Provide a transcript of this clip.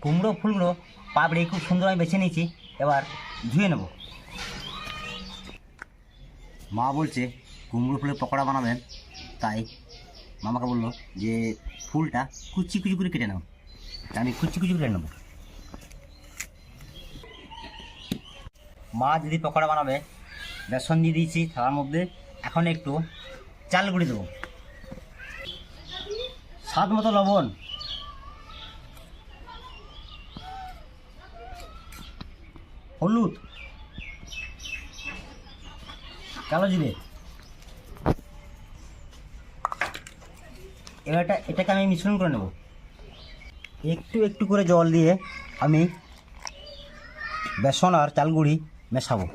কুমড়ো ফুলগুলো পাপড়ি খুব সুন্দর আমি বেছে নিয়েছি, এবার ধুয়ে নেব। মা বলছে কুমড়ো ফুলের পকোড়া বানাবেন, তাই মামাকে বললো যে ফুলটা কুচি কুচি করে কেটে নাও। আমি কুচি কুচি করে নেব। মা যদি পকোড়া বানাবে, বেসন দিয়ে দিয়েছি থালার মধ্যে। এখন একটু চাল গুঁড়ি দেবো, স্বাদ মতো লবণ, হলুদ, কালো জিরে। এবার এটাকে আমি মিশ্রণ করে নেব। একটু একটু করে জল দিয়ে আমি বেসন আর চাল গুঁড়ি মেশাবো।